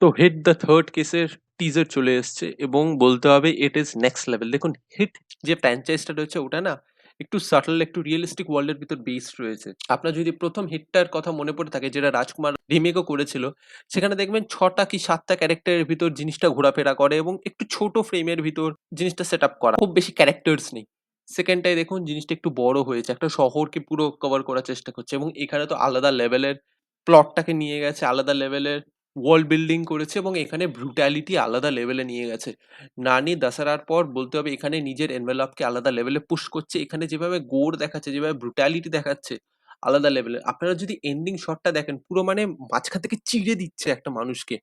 তো hit the third কেসের teaser চলে এসছে এবং বলতে হবে ইট ইজ নেক্সট লেভেল। দেখুন, হিট যে ফ্র্যাঞ্চাইজটা রয়েছে ওটা না একটু সাটল, একটু রিয়েলিস্টিক ওয়ার্ল্ডের ভিতর বেসড রয়েছে। আপনার যদি প্রথম হিটটার কথা মনে পড়ে থাকে, যেটা রাজকুমার রিমেকও করেছিল, সেখানে দেখবেন 6টা কি 7টা ক্যারেক্টারের ভিতর জিনিসটা ঘোরাফেরা করে এবং একটু ছোট ফ্রেমের ভিতর জিনিসটা সেট আপ করা, খুব বেশি ক্যারেক্টার্স নেই। সেকেন্ডটায় দেখুন জিনিসটা একটু বড় হয়েছে, একটা শহরকে পুরো কভার করার চেষ্টা করছে এবং এখানে তো আলাদা লেভেলের প্লটটাকে নিয়ে গেছে, আলাদা লেভেলের ওয়ার্ল্ড বিল্ডিং করেছে এবং এখানে ব্রুটালিটি আলাদা লেভেলে নিয়ে গেছে। নানি দাসারার পর বলতে হবে এখানে নিজের এনভেলপকে আলাদা লেভেলে পুশ করছে। এখানে যেভাবে গোর দেখাচ্ছে, যেভাবে ব্রুটালিটি দেখাচ্ছে, আলাদা লেভেলের। আপনারা যদি এন্ডিং শটটা দেখেন, পুরো মানে মাঝখান থেকে চিড়ে দিচ্ছে একটা মানুষকে।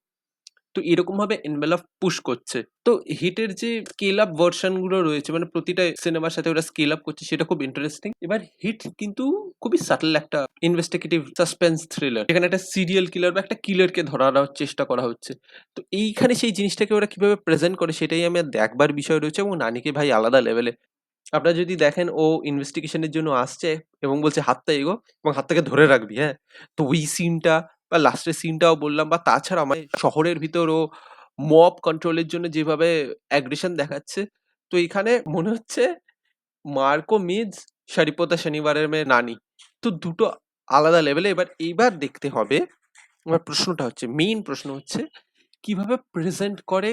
তো এরকম ভাবে এনভেলপ পুশ করছে। তো হিটের যে স্কেল আপ ভার্সন গুলো রয়েছে, মানে প্রতিটা সিনেমার সাথে ওরা স্কেল আপ করছে, সেটা খুব ইন্টারেস্টিং। এবার হিট কিন্তু খুবই সাটল একটা ইনভেস্টিগেটিভ সাসপেন্স থ্রিলার, এখানে একটা সিরিয়াল কিলার বা একটা কিলারকে ধরার চেষ্টা করা হচ্ছে। তো এইখানে সেই জিনিসটাকে ওরা কিভাবে প্রেজেন্ট করে সেটাই আমার দেখবার বিষয় রয়েছে এবং নানিকে ভাই আলাদা লেভেলে। আপনারা যদি দেখেন ও ইনভেস্টিগেশনের জন্য আসছে এবং বলছে হাতটা এগো এবং হাতটাকে ধরে রাখবি, হ্যাঁ? তো ওই সিনটা বা লাস্টের সিনটাও বললাম, বা তাছাড়া মানে শহরের ভিতর ও মব কন্ট্রোলের জন্য যেভাবে অ্যাগ্রেশন দেখাচ্ছে, তো এখানে মনে হচ্ছে মার্কো মিজ শারিপোতা শনিবারের মেয়ে নানি। তো দুটো আলাদা লেভেলে। এইবার দেখতে হবে, আমার প্রশ্নটা হচ্ছে, মেইন প্রশ্ন হচ্ছে কিভাবে প্রেজেন্ট করে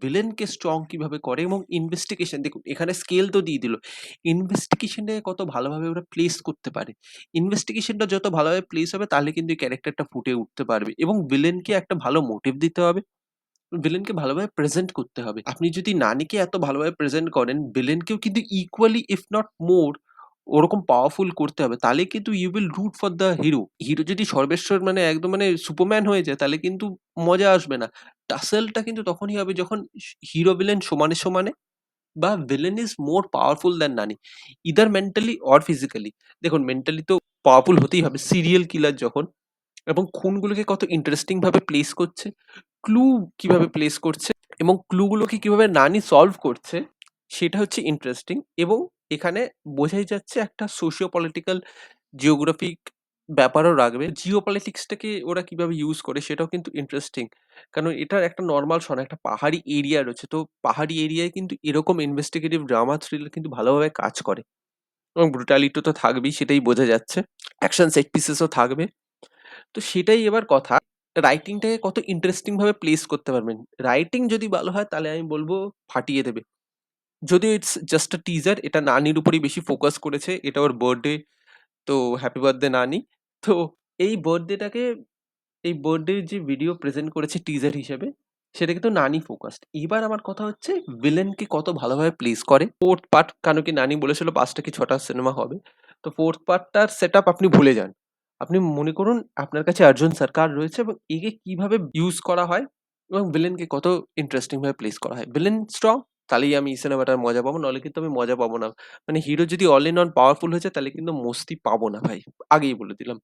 ভিলেনকে স্ট্রং কিভাবে করে এবং ইনভেস্টিগেশন। দেখুন এখানে স্কেল তো দিয়ে দিল, ইনভেস্টিগেশনটাকে কত ভালোভাবে ওরা প্লেস করতে পারে। ইনভেস্টিগেশনটা যত ভালোভাবে প্লেস হবে তাহলে কিন্তু এই ক্যারেক্টারটা ফুটে উঠতে পারবে এবং ভিলেনকে একটা ভালো মোটিভ দিতে হবে, ভিলেনকে ভালোভাবে প্রেজেন্ট করতে হবে। আপনি যদি নানিকে এত ভালোভাবে প্রেজেন্ট করেন, ভিলেনকেও কিন্তু ইকুয়ালি ইফ নট মোর ওরকম পাওয়ারফুল করতে হবে। তাহলে কিন্তু you will root for the hero. Hero যদি সর্বেশ্বর মানে একদম মানে সুপারম্যান হয়ে যায় তাহলে কিন্তু মজা আসবে না। টাসেলটা কিন্তু তখনই হবে যখন হিরো ভিলেন সমানে সমানে, বা villain is more powerful than নানি, ইদার মেন্টালি অর ফিজিক্যালি। দেখুন মেন্টালি তো পাওয়ারফুল হতেই হবে সিরিয়াল কিলার যখন, এবং খুনগুলোকে কত ইন্টারেস্টিং ভাবে প্লেস করছে, ক্লু কিভাবে প্লেস করছে এবং ক্লুগুলোকে কিভাবে নানি সলভ করছে, সেটা হচ্ছে ইন্টারেস্টিং। এবং এখানে বোঝাই যাচ্ছে একটা সোশিও পলিটিক্যাল জিওগ্রাফিক ব্যাপারও রাখবে। জিও পলিটিক্সটাকে ওরা কিভাবে ইউজ করে সেটাও কিন্তু ইন্টারেস্টিং। কারণ এটার একটা নর্মাল শোনা, একটা পাহাড়ি এরিয়া রয়েছে, তো পাহাড়ি এরিয়ায় কিন্তু এরকম ইনভেস্টিগেটিভ ড্রামা থ্রিলার কিন্তু ভালোভাবে কাজ করে এবং ব্রুটালিটি তো থাকবেই, সেটাই বোঝা যাচ্ছে। অ্যাকশন সেট পিসেসও থাকবে। তো সেটাই এবার কথা, রাইটিংটাকে কত ইন্টারেস্টিং ভাবে প্লেস করতে পারবেন। রাইটিং যদি ভালো হয় তাহলে আমি বলবো ফাটিয়ে দেবে। যদিও ইটস জাস্ট আ টিজার, এটা নানির উপরেই বেশি ফোকাস করেছে, এটা ওর বার্থডে। তো হ্যাপি বার্থডে নানি। তো এই বার্থডেটাকে, এই বার্থডের যে ভিডিও প্রেজেন্ট করেছে টিজার হিসেবে, সেটা কিন্তু নানি ফোকাসড। এবার আমার কথা হচ্ছে ভিলেনকে কত ভালোভাবে প্লেস করে। ফোর্থ পার্ট, কেন কি নানি বলেছিল 5টা কি 6টা সিনেমা হবে, তো ফোর্থ পার্টটার সেট আপ আপনি ভুলে যান। আপনি মনে করুন আপনার কাছে অর্জুন সরকার রয়েছে এবং একে কিভাবে ইউজ করা হয় এবং ভিলেনকে কত ইন্টারেস্টিং ভাবে প্লেস করা হয়। ভিলেন স্ট্রং, তাহলেই আমি এই সিনেমাটার মজা পাবো, নাহলে কিন্তু আমি মজা পাবো না। মানে হিরো যদি অল ইন অন পাওয়ারফুল হয়েছে তাহলে কিন্তু মস্তি পাবো না ভাই, আগেই বলে দিলাম।